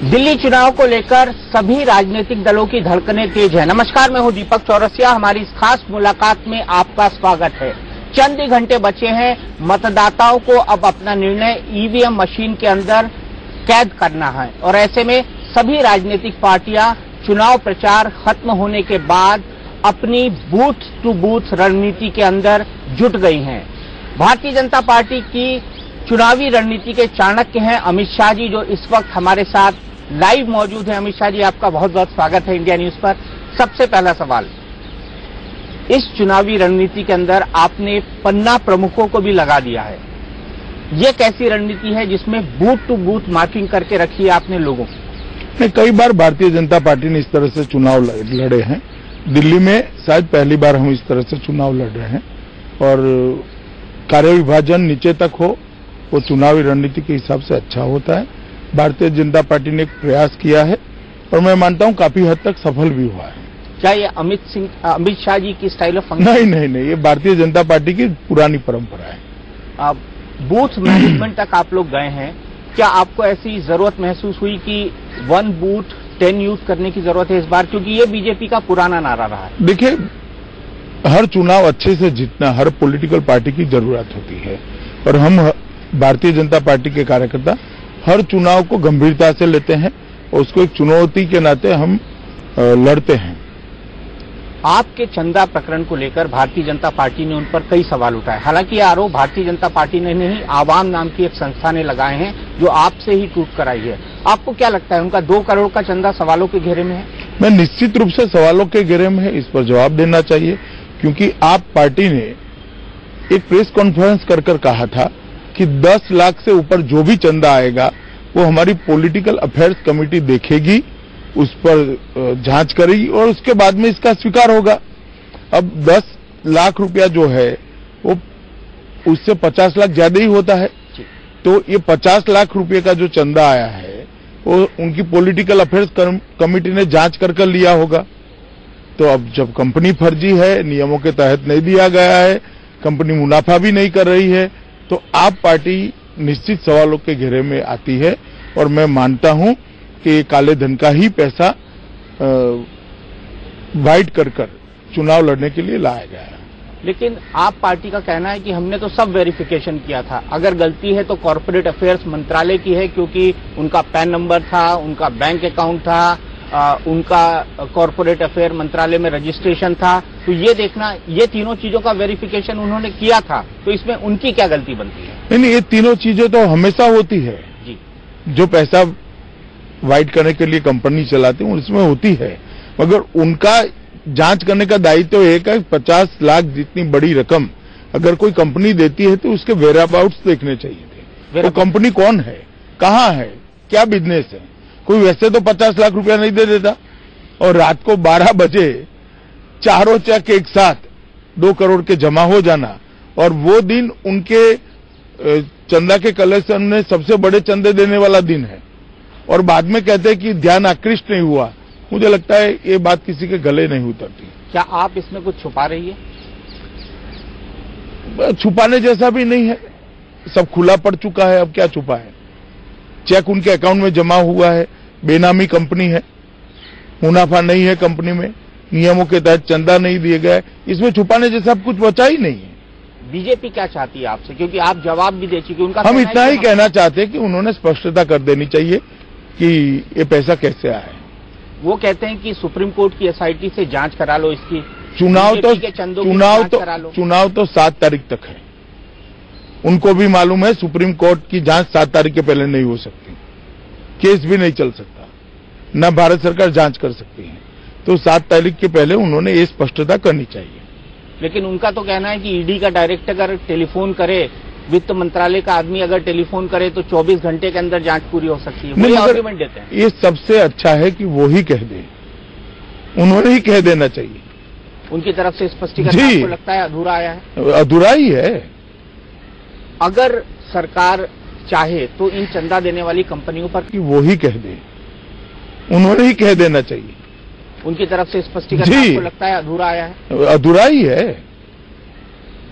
दिल्ली चुनाव को लेकर सभी राजनीतिक दलों की धड़कनें तेज है। नमस्कार, मैं हूं दीपक चौरसिया। हमारी इस खास मुलाकात में आपका स्वागत है। चंद ही घंटे बचे हैं, मतदाताओं को अब अपना निर्णय ईवीएम मशीन के अंदर कैद करना है और ऐसे में सभी राजनीतिक पार्टियां चुनाव प्रचार खत्म होने के बाद अपनी बूथ टू बूथ रणनीति के अंदर जुट गई हैं। भारतीय जनता पार्टी की चुनावी रणनीति के चाणक्य हैं अमित शाह जी, जो इस वक्त हमारे साथ लाइव मौजूद है। अमित शाह जी, आपका बहुत बहुत स्वागत है इंडिया न्यूज पर। सबसे पहला सवाल, इस चुनावी रणनीति के अंदर आपने पन्ना प्रमुखों को भी लगा दिया है। ये कैसी रणनीति है जिसमें बूथ टू बूथ मार्किंग करके रखी है आपने लोगों की? कई बार भारतीय जनता पार्टी ने इस तरह से चुनाव लड़े हैं। दिल्ली में शायद पहली बार हम इस तरह से चुनाव लड़ रहे हैं और कार्य विभाजन नीचे तक हो, वो चुनावी रणनीति के हिसाब से अच्छा होता है। भारतीय जनता पार्टी ने एक प्रयास किया है और मैं मानता हूं काफी हद तक सफल भी हुआ है। क्या ये अमित शाह जी की स्टाइल ऑफ फंक्शन? नहीं, ये भारतीय जनता पार्टी की पुरानी परंपरा है। बूथ मैनेजमेंट तक आप लोग गए हैं, क्या आपको ऐसी जरूरत महसूस हुई कि 1 बूथ 10 यूज करने की जरूरत है इस बार, क्योंकि ये बीजेपी का पुराना नारा रहा है? देखिए, हर चुनाव अच्छे से जीतना हर पॉलिटिकल पार्टी की जरूरत होती है और हम भारतीय जनता पार्टी के कार्यकर्ता हर चुनाव को गंभीरता से लेते हैं और उसको एक चुनौती के नाते हम लड़ते हैं। आपके चंदा प्रकरण को लेकर भारतीय जनता पार्टी ने उन पर कई सवाल उठाए। हालांकि ये आरोप भारतीय जनता पार्टी ने नहीं, आवाम नाम की एक संस्था ने लगाए हैं जो आपसे ही टूट कर आई है। आपको क्या लगता है, उनका 2 करोड़ का चंदा सवालों के घेरे में है? मैं निश्चित रूप से सवालों के घेरे में है, इस पर जवाब देना चाहिए, क्योंकि आप पार्टी ने एक प्रेस कॉन्फ्रेंस कर कहा था कि 10 लाख से ऊपर जो भी चंदा आएगा वो हमारी पॉलिटिकल अफेयर्स कमेटी देखेगी, उस पर जांच करेगी और उसके बाद में इसका स्वीकार होगा। अब 10 लाख रुपया जो है वो उससे 50 लाख ज्यादा ही होता है, तो ये 50 लाख रुपये का जो चंदा आया है वो उनकी पॉलिटिकल अफेयर्स कमेटी ने जांच कर लिया होगा। तो अब जब कंपनी फर्जी है, नियमों के तहत नहीं दिया गया है, कंपनी मुनाफा भी नहीं कर रही है, तो आप पार्टी निश्चित सवालों के घेरे में आती है और मैं मानता हूं कि काले धन का ही पैसा वाइट कर चुनाव लड़ने के लिए लाया गया है। लेकिन आप पार्टी का कहना है कि हमने तो सब वेरिफिकेशन किया था, अगर गलती है तो कॉर्पोरेट अफेयर्स मंत्रालय की है, क्योंकि उनका पैन नंबर था, उनका बैंक अकाउंट था, उनका कॉर्पोरेट अफेयर मंत्रालय में रजिस्ट्रेशन था, तो ये देखना, ये तीनों चीजों का वेरिफिकेशन उन्होंने किया था, तो इसमें उनकी क्या गलती बनती है? नहीं, ये तीनों चीजें तो हमेशा होती है जी। जो पैसा वाइट करने के लिए कंपनी चलाती है उसमें होती है, मगर उनका जांच करने का दायित्व एक है। 50 लाख जितनी बड़ी रकम अगर कोई कंपनी देती है तो उसके वेयरअबाउट्स देखने चाहिए थे। वो कंपनी कौन है, कहाँ है, क्या बिजनेस है। कोई वैसे तो 50 लाख रुपया नहीं दे देता और रात को 12 बजे चारों चेक एक साथ 2 करोड़ के जमा हो जाना, और वो दिन उनके चंदा के कलेक्शन में सबसे बड़े चंदे देने वाला दिन है और बाद में कहते हैं कि ध्यान आकृष्ट नहीं हुआ। मुझे लगता है ये बात किसी के गले नहीं उतरती। क्या आप इसमें कुछ छुपा रही है? छुपाने जैसा भी नहीं है, सब खुला पड़ चुका है। अब क्या छुपा है? चेक उनके अकाउंट में जमा हुआ है, बेनामी कंपनी है, मुनाफा नहीं है कंपनी में, नियमों के तहत चंदा नहीं दिए गए, इसमें छुपाने जैसा कुछ बचा ही नहीं है। बीजेपी क्या चाहती है आपसे, क्योंकि आप जवाब भी दे चुके? उनका हम इतना ही कहना चाहते हैं कि उन्होंने स्पष्टता कर देनी चाहिए कि ये पैसा कैसे आया है। वो कहते हैं कि सुप्रीम कोर्ट की एसआईटी से जांच करा लो इसकी। चुनाव तो 7 तारीख तक है, उनको भी मालूम है सुप्रीम कोर्ट की जांच 7 तारीख के पहले नहीं हो सकती, केस भी नहीं चल सकता, न भारत सरकार जांच कर सकती है, तो 7 तारीख के पहले उन्होंने ये स्पष्टता करनी चाहिए। लेकिन उनका तो कहना है कि ईडी का डायरेक्टर अगर टेलीफोन करे, वित्त मंत्रालय का आदमी अगर टेलीफोन करे तो 24 घंटे के अंदर जांच पूरी हो सकती है। वही आर्गुमेंट देते हैं। ये सबसे अच्छा है कि वो ही कह दे, उन्होंने ही कह देना चाहिए। उनकी तरफ से स्पष्टीकरण आपको लगता है अधूरा आया है? अधूरा ही है। अगर सरकार चाहे तो इन चंदा देने वाली कंपनियों पर कि वो ही कह दे, उन्होंने ही कह देना चाहिए। उनकी तरफ से स्पष्टीकरण आपको लगता है अधूरा आया है? अधूरा ही है।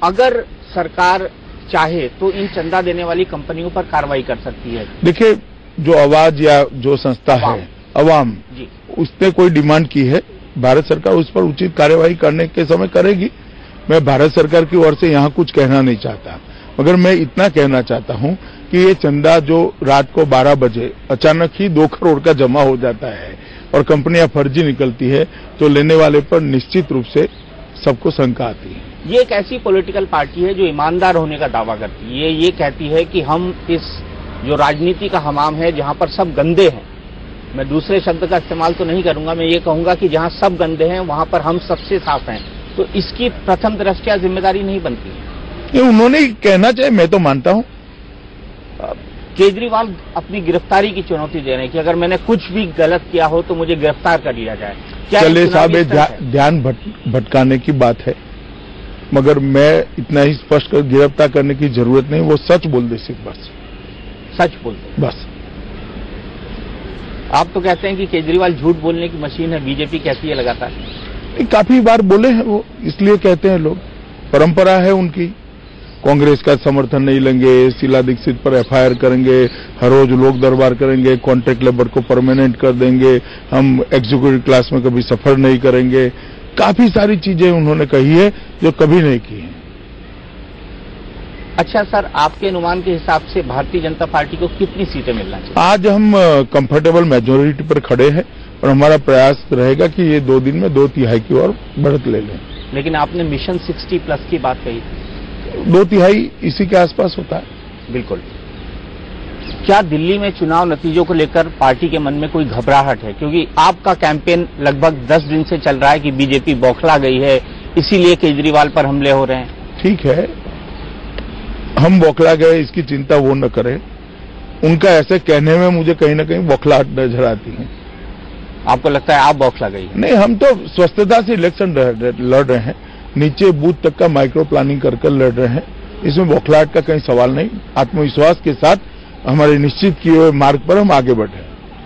अगर सरकार चाहे तो इन चंदा देने वाली कंपनियों पर कार्रवाई कर सकती है। देखिए, जो आवाज या जो संस्था है अवाम, उसने कोई डिमांड की है, भारत सरकार उस पर उचित कार्यवाही करने के समय करेगी। मैं भारत सरकार की ओर से यहाँ कुछ कहना नहीं चाहता, मगर मैं इतना कहना चाहता हूँ कि ये चंदा जो रात को 12 बजे अचानक ही 2 करोड़ का जमा हो जाता है और कंपनियां फर्जी निकलती है, तो लेने वाले पर निश्चित रूप से सबको शंका आती है। ये एक ऐसी पॉलिटिकल पार्टी है जो ईमानदार होने का दावा करती है। ये कहती है कि हम इस जो राजनीति का हमाम है जहां पर सब गंदे हैं, मैं दूसरे शब्द का इस्तेमाल तो नहीं करूंगा, मैं ये कहूंगा कि जहां सब गंदे हैं वहां पर हम सबसे साफ हैं, तो इसकी प्रथम दृष्टया जिम्मेदारी नहीं बनती है। ये उन्होंने कहना चाहिए, मैं तो मानता हूं। केजरीवाल अपनी गिरफ्तारी की चुनौती दे रहे हैं कि अगर मैंने कुछ भी गलत किया हो तो मुझे गिरफ्तार कर लिया जाए। चले साहब, ध्यान भटकाने की बात है, मगर मैं इतना ही स्पष्ट कर, गिरफ्तार करने की जरूरत नहीं, वो सच बोल दे, सिर्फ बस सच बोल दे बस। आप तो कहते हैं कि केजरीवाल झूठ बोलने की मशीन है, बीजेपी कहती है लगातार। काफी बार बोले हैं वो, इसलिए कहते हैं लोग, परंपरा है उनकी। कांग्रेस का समर्थन नहीं लेंगे, शीला दीक्षित पर एफआईआर करेंगे, हर रोज लोक दरबार करेंगे, कॉन्ट्रैक्ट लेबर को परमानेंट कर देंगे, हम एग्जीक्यूटिव क्लास में कभी सफर नहीं करेंगे। काफी सारी चीजें उन्होंने कही है जो कभी नहीं की है। अच्छा सर, आपके अनुमान के हिसाब से भारतीय जनता पार्टी को कितनी सीटें मिलना चाहिए? आज हम कंफर्टेबल मेजोरिटी पर खड़े हैं और हमारा प्रयास रहेगा कि ये 2 दिन में 2/3 की ओर बढ़त ले लें। लेकिन आपने मिशन 60+ की बात कही थी, 2/3 इसी के आसपास होता है। बिल्कुल। क्या दिल्ली में चुनाव नतीजों को लेकर पार्टी के मन में कोई घबराहट है? क्योंकि आपका कैंपेन लगभग 10 दिन से चल रहा है कि बीजेपी बौखला गई है, इसीलिए केजरीवाल पर हमले हो रहे हैं। ठीक है, हम बौखला गए इसकी चिंता वो न करें। उनका ऐसे कहने में मुझे कहीं ना कहीं बौखलाहट नजर आती है। आपको लगता है आप बौखला गई? नहीं, हम तो स्वस्थता से इलेक्शन लड़ रहे हैं, नीचे बूथ तक का माइक्रो प्लानिंग कर लड़ रहे हैं, इसमें बौखलाहट का कहीं सवाल नहीं। आत्मविश्वास के साथ हमारे निश्चित किए हुए मार्ग पर हम आगे बढ़े।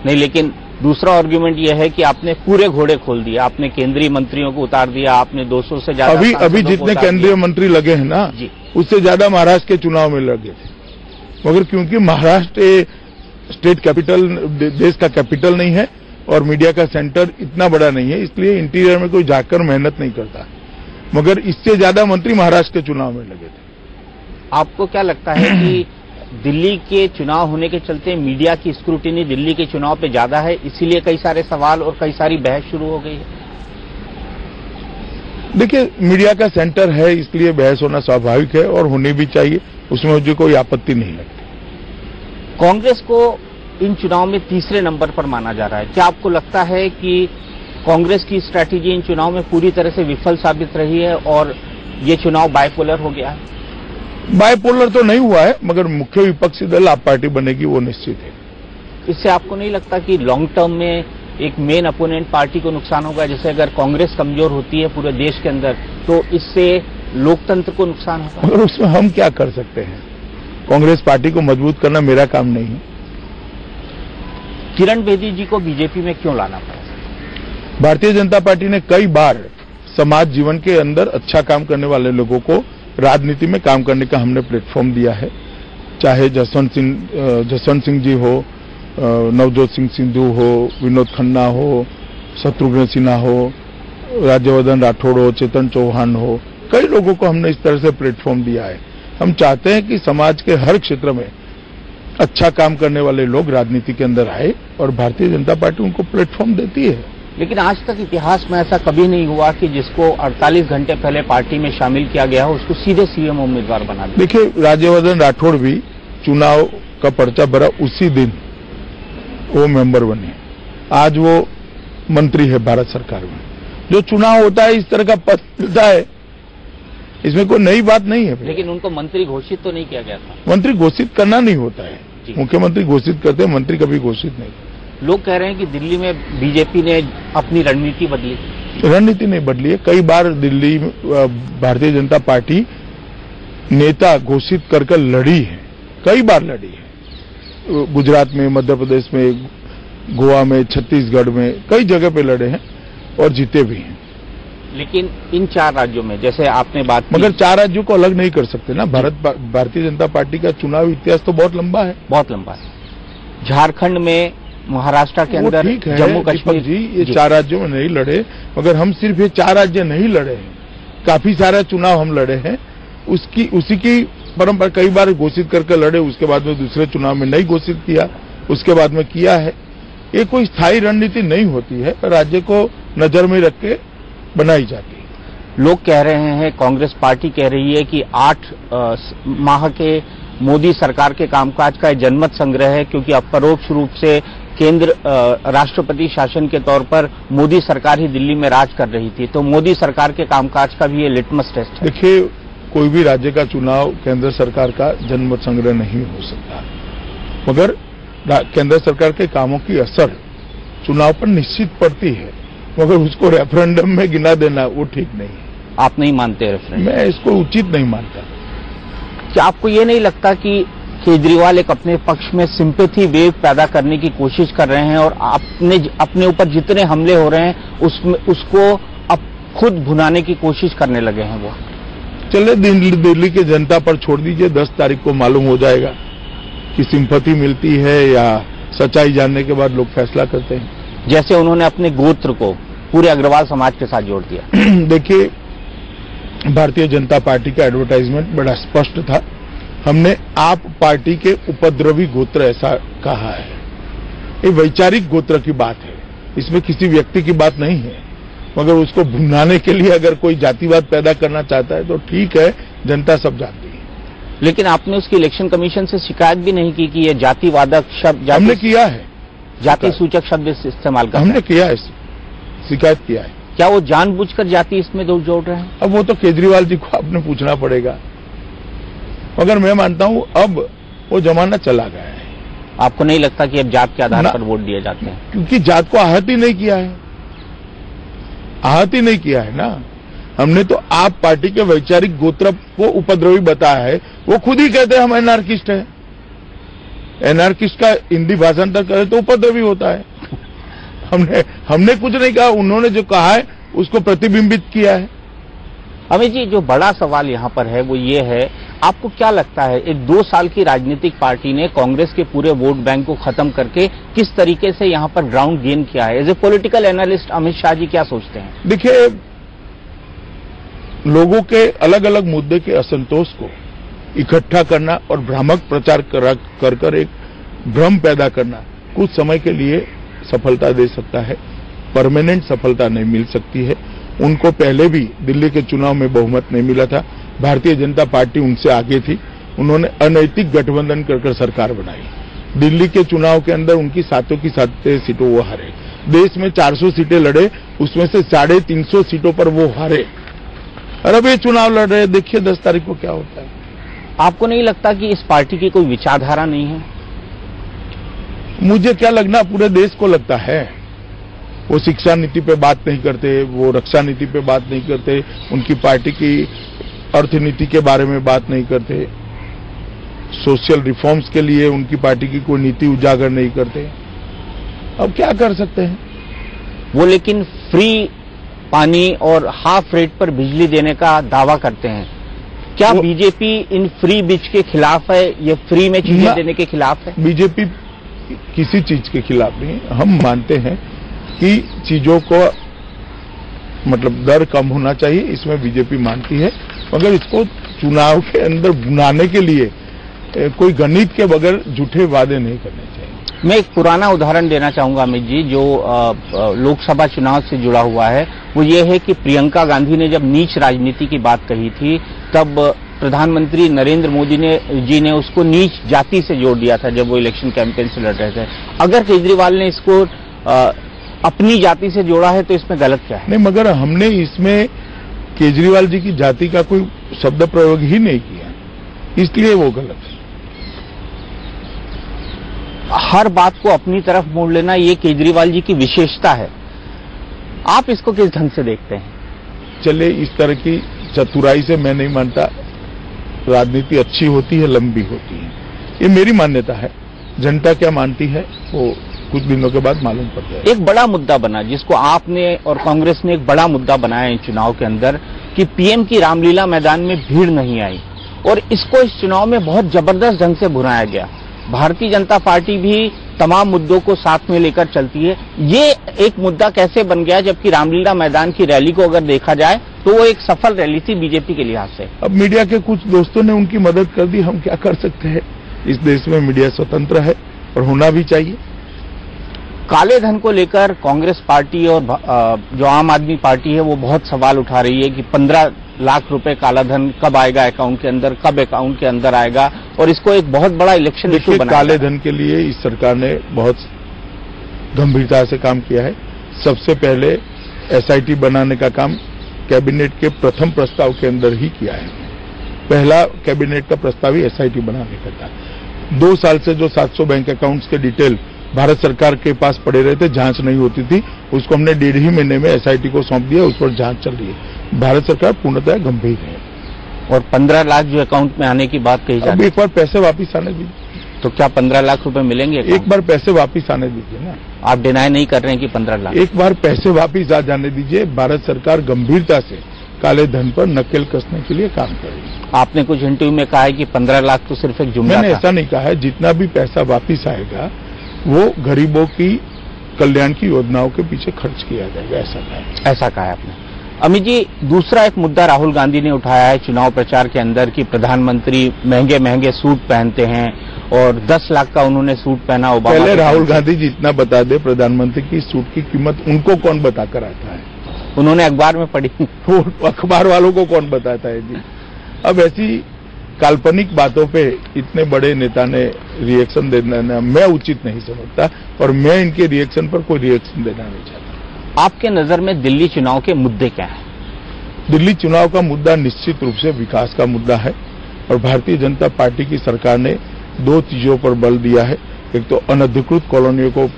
नहीं, लेकिन दूसरा आर्गुमेंट यह है कि आपने पूरे घोड़े खोल दिया, आपने केंद्रीय मंत्रियों को उतार दिया, आपने 200 से ज्यादा अभी जितने केंद्रीय मंत्री लगे हैं ना, उससे ज्यादा महाराष्ट्र के चुनाव में लगे थे। मगर क्योंकि महाराष्ट्र स्टेट कैपिटल, देश का कैपिटल नहीं है और मीडिया का सेंटर इतना बड़ा नहीं है, इसलिए इंटीरियर में कोई जाकर मेहनत नहीं करता। मगर इससे ज्यादा मंत्री महाराष्ट्र के चुनाव में लगे थे। आपको क्या लगता है कि दिल्ली के चुनाव होने के चलते मीडिया की स्क्रूटिनी दिल्ली के चुनाव पे ज्यादा है, इसीलिए कई सारे सवाल और कई सारी बहस शुरू हो गई है? देखिए, मीडिया का सेंटर है इसलिए बहस होना स्वाभाविक है और होनी भी चाहिए, उसमें मुझे कोई आपत्ति नहीं लगती। कांग्रेस को इन चुनाव में तीसरे नंबर पर माना जा रहा है। क्या आपको लगता है कि कांग्रेस की स्ट्रैटेजी इन चुनाव में पूरी तरह से विफल साबित रही है और ये चुनाव बाइपोलर हो गया है? बाइपोलर तो नहीं हुआ है, मगर मुख्य विपक्षी दल आप पार्टी बनेगी वो निश्चित है। इससे आपको नहीं लगता कि लॉन्ग टर्म में एक मेन अपोनेंट पार्टी को नुकसान होगा? जैसे अगर कांग्रेस कमजोर होती है पूरे देश के अंदर तो इससे लोकतंत्र को नुकसान होगा। मगर उसमें हम क्या कर सकते हैं? कांग्रेस पार्टी को मजबूत करना मेरा काम नहीं है। किरण बेदी जी को बीजेपी में क्यों लाना पड़ा? भारतीय जनता पार्टी ने कई बार समाज जीवन के अंदर अच्छा काम करने वाले लोगों को राजनीति में काम करने का हमने प्लेटफॉर्म दिया है। चाहे जसवंत सिंह जी हो, नवजोत सिंह सिद्धू हो, विनोद खन्ना हो, शत्रुघ्न सिन्हा हो, राज्यवर्धन राठौड़ हो, चेतन चौहान हो, कई लोगों को हमने इस तरह से प्लेटफॉर्म दिया है। हम चाहते हैं कि समाज के हर क्षेत्र में अच्छा काम करने वाले लोग राजनीति के अंदर आए और भारतीय जनता पार्टी उनको प्लेटफॉर्म देती है। लेकिन आज तक इतिहास में ऐसा कभी नहीं हुआ कि जिसको 48 घंटे पहले पार्टी में शामिल किया गया हो उसको सीधे सीएम उम्मीदवार बना दिया। देखिए, राज्यवर्धन राठौड़ भी चुनाव का पर्चा भरा उसी दिन वो मेंबर बने, आज वो मंत्री है भारत सरकार में। जो चुनाव होता है इस तरह का पद मिलता है, इसमें कोई नई बात नहीं है। लेकिन उनको मंत्री घोषित तो नहीं किया गया था। मंत्री घोषित करना नहीं होता है, मुख्यमंत्री घोषित करते हैं, मंत्री कभी घोषित नहीं। लोग कह रहे हैं कि दिल्ली में बीजेपी ने अपनी रणनीति बदली। रणनीति नहीं बदली है। कई बार दिल्ली भारतीय जनता पार्टी नेता घोषित कर लड़ी है, कई बार लड़ी है। गुजरात में, मध्य प्रदेश में, गोवा में, छत्तीसगढ़ में, कई जगह पे लड़े हैं और जीते भी हैं। लेकिन इन 4 राज्यों में जैसे आपने बात की, मगर 4 राज्यों को अलग नहीं कर सकते ना। भारतीय जनता पार्टी का चुनाव इतिहास तो बहुत लंबा है, बहुत लंबा है। झारखंड में, महाराष्ट्र के अंदर, ठीक है जम्मू कश्मीर जी, ये 4 राज्यों में नहीं लड़े, मगर हम सिर्फ ये 4 राज्य नहीं लड़े हैं, काफी सारे चुनाव हम लड़े हैं। उसी की परंपरा कई बार घोषित करके लड़े, उसके बाद में दूसरे चुनाव में नहीं घोषित किया, उसके बाद में किया है। ये कोई स्थायी रणनीति नहीं होती है, राज्य को नजर में रख के बनाई जाती है। लोग कह रहे हैं, कांग्रेस पार्टी कह रही है कि 8 माह के मोदी सरकार के कामकाज का जनमत संग्रह है, क्योंकि अपरोक्ष रूप से केंद्र राष्ट्रपति शासन के तौर पर मोदी सरकार ही दिल्ली में राज कर रही थी, तो मोदी सरकार के कामकाज का भी ये लिटमस टेस्ट है। देखिए, कोई भी राज्य का चुनाव केंद्र सरकार का जनमत संग्रह नहीं हो सकता, मगर केंद्र सरकार के कामों की असर चुनाव पर निश्चित पड़ती है, मगर उसको रेफरेंडम में गिना देना वो ठीक नहीं है। आप नहीं मानते रेफरेंडम? मैं इसको उचित नहीं मानता। क्या आपको ये नहीं लगता कि केजरीवाल एक अपने पक्ष में सिंपैथी वेव पैदा करने की कोशिश कर रहे हैं, और अपने ऊपर जितने हमले हो रहे हैं उसको अब खुद भुनाने की कोशिश करने लगे हैं वो? चले, दिल्ली के जनता पर छोड़ दीजिए, 10 तारीख को मालूम हो जाएगा कि सिंपैथी मिलती है या सच्चाई जानने के बाद लोग फैसला करते हैं। जैसे उन्होंने अपने गोत्र को पूरे अग्रवाल समाज के साथ जोड़ दिया। देखिए, भारतीय जनता पार्टी का एडवर्टाइजमेंट बड़ा स्पष्ट था, हमने आप पार्टी के उपद्रवी गोत्र ऐसा कहा है। ये वैचारिक गोत्र की बात है, इसमें किसी व्यक्ति की बात नहीं है, मगर उसको भुनाने के लिए अगर कोई जातिवाद पैदा करना चाहता है तो ठीक है, जनता सब जानती है। लेकिन आपने उसकी इलेक्शन कमीशन से शिकायत भी नहीं की कि ये जातिवादक शब्द, हमने किया है, जाति सूचक शब्द इस्तेमाल करते हैं। हमने किया है, शिकायत किया है। क्या वो जानबूझकर जाति इसमें जोड़ रहे हैं? अब वो तो केजरीवाल जी को आपने पूछना पड़ेगा, मगर मैं मानता हूं अब वो जमाना चला गया है। आपको नहीं लगता कि अब जात के आधार पर वोट दिए जाते हैं? क्योंकि जात को आहत ही नहीं किया है, आहत ही नहीं किया है ना। हमने तो आप पार्टी के वैचारिक गोत्र को उपद्रवी बताया है, वो खुद ही कहते हैं हम एनार्किस्ट है। एनार्किस्ट का हिंदी भाषांतर करे तो उपद्रवी होता है। हमने कुछ नहीं कहा, उन्होंने जो कहा है उसको प्रतिबिंबित किया है। अमित जी, जो बड़ा सवाल यहाँ पर है वो ये है, आपको क्या लगता है एक 2 साल की राजनीतिक पार्टी ने कांग्रेस के पूरे वोट बैंक को खत्म करके किस तरीके से यहाँ पर ग्राउंड गेन किया है? As a political analyst Amit Shah ji क्या सोचते हैं? देखिए, लोगों के अलग अलग मुद्दे के असंतोष को इकट्ठा करना और भ्रामक प्रचार कर एक भ्रम पैदा करना कुछ समय के लिए सफलता दे सकता है, परमानेंट सफलता नहीं मिल सकती है। उनको पहले भी दिल्ली के चुनाव में बहुमत नहीं मिला था, भारतीय जनता पार्टी उनसे आगे थी, उन्होंने अनैतिक गठबंधन कर सरकार बनाई। दिल्ली के चुनाव के अंदर उनकी 7 की 7 सीटों वो हारे। देश में 400 सीटें लड़े, उसमें से 350 सीटों पर वो हारे, और अब ये चुनाव लड़ रहे। देखिए 10 तारीख को क्या होता है। आपको नहीं लगता कि इस पार्टी की कोई विचारधारा नहीं है? मुझे क्या लगना, पूरे देश को लगता है। वो शिक्षा नीति पे बात नहीं करते, वो रक्षा नीति पे बात नहीं करते, उनकी पार्टी की अर्थनीति के बारे में बात नहीं करते, सोशल रिफॉर्म्स के लिए उनकी पार्टी की कोई नीति उजागर नहीं करते। अब क्या कर सकते हैं वो? लेकिन फ्री पानी और हाफ रेट पर बिजली देने का दावा करते हैं। क्या बीजेपी इन फ्री बीज के खिलाफ है? ये फ्री में चीजें देने के खिलाफ है? बीजेपी किसी चीज के खिलाफ नहीं। हम मानते हैं कि चीजों को मतलब दर कम होना चाहिए, इसमें बीजेपी मानती है, मगर इसको चुनाव के अंदर बुनाने के लिए कोई गणित के बगैर झूठे वादे नहीं करने चाहिए। मैं एक पुराना उदाहरण देना चाहूंगा अमित जी, जो लोकसभा चुनाव से जुड़ा हुआ है। वो ये है कि प्रियंका गांधी ने जब नीच राजनीति की बात कही थी, तब प्रधानमंत्री नरेंद्र मोदी जी ने उसको नीच जाति से जोड़ दिया था जब वो इलेक्शन कैंपेन से लड़ रहे थे। अगर केजरीवाल ने इसको अपनी जाति से जोड़ा है तो इसमें गलत क्या है? नहीं, मगर हमने इसमें केजरीवाल जी की जाति का कोई शब्द प्रयोग ही नहीं किया, इसलिए वो गलत है। हर बात को अपनी तरफ मोड़ लेना ये केजरीवाल जी की विशेषता है। आप इसको किस ढंग से देखते हैं? चले, इस तरह की चतुराई से मैं नहीं मानता। राजनीति अच्छी होती है, लंबी होती है, ये मेरी मान्यता है। जनता क्या मानती है वो कुछ दिनों के बाद मालूम पड़ जाएगा। एक बड़ा मुद्दा बना जिसको आपने और कांग्रेस ने एक बड़ा मुद्दा बनाया इन चुनाव के अंदर कि पीएम की रामलीला मैदान में भीड़ नहीं आई, और इसको इस चुनाव में बहुत जबरदस्त ढंग से भुनाया गया। भारतीय जनता पार्टी भी तमाम मुद्दों को साथ में लेकर चलती है। ये एक मुद्दा कैसे बन गया, जबकि रामलीला मैदान की रैली को अगर देखा जाए तो वो एक सफल रैली थी बीजेपी के लिहाज से। अब मीडिया के कुछ दोस्तों ने उनकी मदद कर दी, हम क्या कर सकते हैं। इस देश में मीडिया स्वतंत्र है और होना भी चाहिए। काले धन को लेकर कांग्रेस पार्टी और जो आम आदमी पार्टी है वो बहुत सवाल उठा रही है कि 15 लाख रुपए काला धन कब आएगा अकाउंट के अंदर, कब अकाउंट के अंदर आएगा, और इसको एक बहुत बड़ा इलेक्शन इशू बनाया। काले धन के लिए इस सरकार ने बहुत गंभीरता से काम किया है। सबसे पहले एसआईटी बनाने का काम कैबिनेट के प्रथम प्रस्ताव के अंदर ही किया है। पहला कैबिनेट का प्रस्ताव ही एसआईटी बनाने का था। 2 साल से जो 700 बैंक अकाउंट्स के डिटेल भारत सरकार के पास पड़े रहे थे, जांच नहीं होती थी, उसको हमने 1.5 ही महीने में एसआईटी को सौंप दिया, उस पर जांच चल रही है। भारत सरकार पूर्णतः गंभीर है। और 15 लाख जो अकाउंट में आने की बात कही जा रही है, एक बार पैसे वापिस आने दीजिए। तो क्या 15 लाख रुपए मिलेंगे? एक बार पैसे वापिस आने दीजिए ना। आप डिनाई नहीं कर रहे हैं कि 15 लाख? एक बार पैसे वापिस आ जाने दीजिए। भारत सरकार गंभीरता से काले धन पर नकेल कसने के लिए काम कर रही है। आपने कुछ इंटरव्यू में कहा है कि 15 लाख तो सिर्फ एक जुमला था। मैंने ऐसा नहीं कहा है। जितना भी पैसा वापिस आएगा वो गरीबों की कल्याण की योजनाओं के पीछे खर्च किया जाएगा, ऐसा कहा है आपने। अमित जी, दूसरा एक मुद्दा राहुल गांधी ने उठाया है चुनाव प्रचार के अंदर कि प्रधानमंत्री महंगे महंगे सूट पहनते हैं, और 10 लाख का उन्होंने सूट पहना ओबामा। पहले राहुल गांधी जी इतना बता दे, प्रधानमंत्री की सूट की कीमत उनको कौन बताकर आता है? उन्होंने अखबार में पढ़ी। वो अखबार वालों को कौन बताता है जी? अब ऐसी काल्पनिक बातों पे इतने बड़े नेता ने रिएक्शन देना मैं उचित नहीं समझता, और मैं इनके रिएक्शन पर कोई रिएक्शन देना नहीं चाहता। आपके नजर में दिल्ली चुनाव के मुद्दे क्या हैं? दिल्ली चुनाव का मुद्दा निश्चित रूप से विकास का मुद्दा है, और भारतीय जनता पार्टी की सरकार ने 2 चीजों पर बल दिया है। एक तो अनधिकृत कॉलोनियों को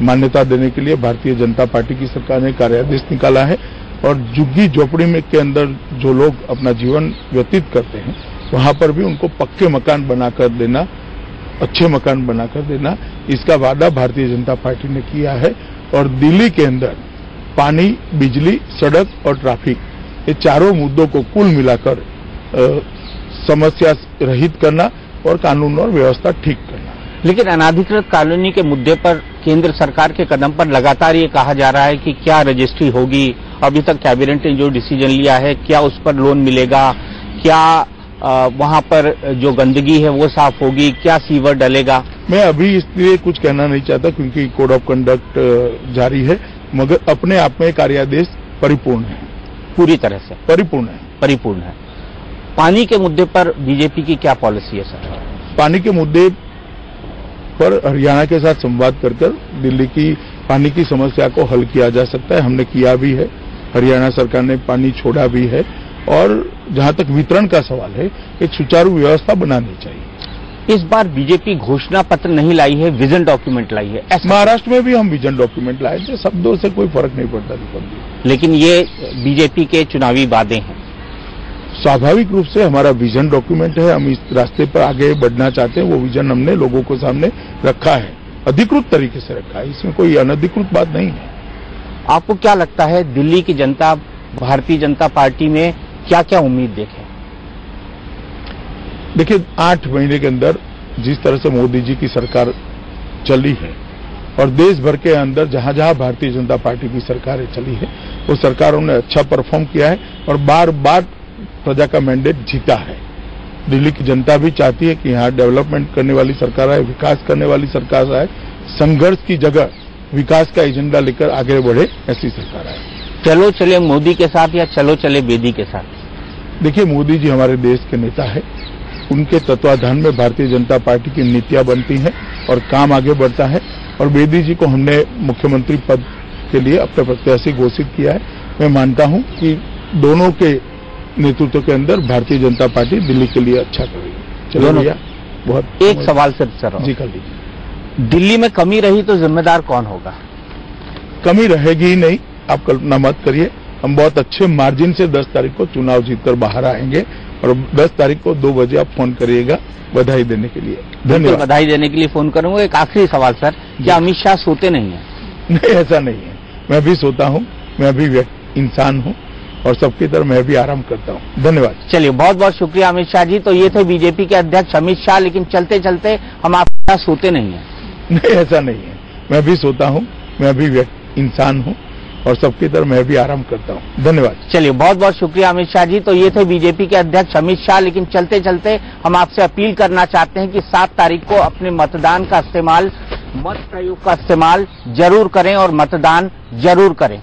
मान्यता देने के लिए भारतीय जनता पार्टी की सरकार ने कार्यादेश निकाला है, और झुग्गी झोपड़ी में के अंदर जो लोग अपना जीवन व्यतीत करते हैं वहां पर भी उनको पक्के मकान बनाकर देना, अच्छे मकान बनाकर देना, इसका वादा भारतीय जनता पार्टी ने किया है। और दिल्ली के अंदर पानी, बिजली, सड़क और ट्रैफिक, ये चारों मुद्दों को कुल मिलाकर समस्या रहित करना और कानून और व्यवस्था ठीक करना। लेकिन अनाधिकृत कॉलोनी के मुद्दे पर केंद्र सरकार के कदम पर लगातार ये कहा जा रहा है कि क्या रजिस्ट्री होगी, अभी तक कैबिनेट ने जो डिसीजन लिया है, क्या उस पर लोन मिलेगा, क्या वहां पर जो गंदगी है वो साफ होगी, क्या सीवर डलेगा? मैं अभी इसलिए कुछ कहना नहीं चाहता क्योंकि कोड ऑफ कंडक्ट जारी है, मगर अपने आप में कार्यादेश परिपूर्ण है, पूरी तरह से परिपूर्ण है। पानी के मुद्दे पर बीजेपी की क्या पॉलिसी है सर? पानी के मुद्दे पर हरियाणा के साथ संवाद कर दिल्ली की पानी की समस्या को हल किया जा सकता है। हमने किया भी है, हरियाणा सरकार ने पानी छोड़ा भी है, और जहां तक वितरण का सवाल है, एक सुचारू व्यवस्था बनानी चाहिए। इस बार बीजेपी घोषणा पत्र नहीं लाई है, विजन डॉक्यूमेंट लाई है। महाराष्ट्र में भी हम विजन डॉक्यूमेंट लाए थे, शब्दों से कोई फर्क नहीं पड़ता दीपक जी। लेकिन ये बीजेपी के चुनावी वादे हैं। स्वाभाविक रूप से हमारा विजन डॉक्यूमेंट है, हम इस रास्ते पर आगे बढ़ना चाहते हैं। वो विजन हमने लोगों को सामने रखा है, अधिकृत तरीके से रखा है, इसमें कोई अनधिकृत बात नहीं है। आपको क्या लगता है दिल्ली की जनता भारतीय जनता पार्टी में क्या क्या उम्मीद देखे? देखिए, 8 महीने के अंदर जिस तरह से मोदी जी की सरकार चली है, और देश भर के अंदर जहां जहां भारतीय जनता पार्टी की सरकारें चली है, वो सरकारों ने अच्छा परफॉर्म किया है और बार बार प्रजा का मैंडेट जीता है। दिल्ली की जनता भी चाहती है कि यहाँ डेवलपमेंट करने वाली सरकार आए, विकास करने वाली सरकार आए, संघर्ष की जगह विकास का एजेंडा लेकर आगे बढ़े, ऐसी सरकार आए। चलो चले मोदी के साथ या चलो चले बेदी के साथ? देखिए, मोदी जी हमारे देश के नेता है, उनके तत्वाधान में भारतीय जनता पार्टी की नीतियां बनती हैं और काम आगे बढ़ता है, और बेदी जी को हमने मुख्यमंत्री पद के लिए अपने प्रत्याशी घोषित किया है। मैं मानता हूं कि दोनों के नेतृत्व के अंदर भारतीय जनता पार्टी दिल्ली के लिए अच्छा करेगी। चलो भैया, बहुत एक सवाल सिर्फ सर जी कर लीजिए। दिल्ली में कमी रही तो जिम्मेदार कौन होगा? कमी रहेगी ही नहीं, आप कल्पना मत करिए। हम बहुत अच्छे मार्जिन से 10 तारीख को चुनाव जीतकर बाहर आएंगे, और 10 तारीख को 2 बजे आप फोन करिएगा बधाई देने के लिए। धन्यवाद। बधाई देने के लिए फोन करूंगा। एक आखिरी सवाल सर, क्या अमित शाह सोते नहीं है? नहीं, ऐसा नहीं है, मैं भी सोता हूं, मैं भी इंसान हूं, और सबकी तरह मैं भी आराम करता हूँ। धन्यवाद। चलिए, बहुत बहुत शुक्रिया अमित शाह जी। तो ये थे बीजेपी के अध्यक्ष अमित शाह। लेकिन चलते चलते हम आपके साथ सोते नहीं हैं। नहीं, ऐसा नहीं है। मैं भी सोता हूँ, मैं भी इंसान हूँ और सबकी तरह मैं भी आराम करता हूँ। धन्यवाद। चलिए, बहुत बहुत शुक्रिया अमित शाह जी। तो ये थे बीजेपी के अध्यक्ष अमित शाह। लेकिन चलते चलते हम आपसे अपील करना चाहते हैं कि 7 तारीख को अपने मतदान का इस्तेमाल, मत प्रयोग का इस्तेमाल जरूर करें और मतदान जरूर करें।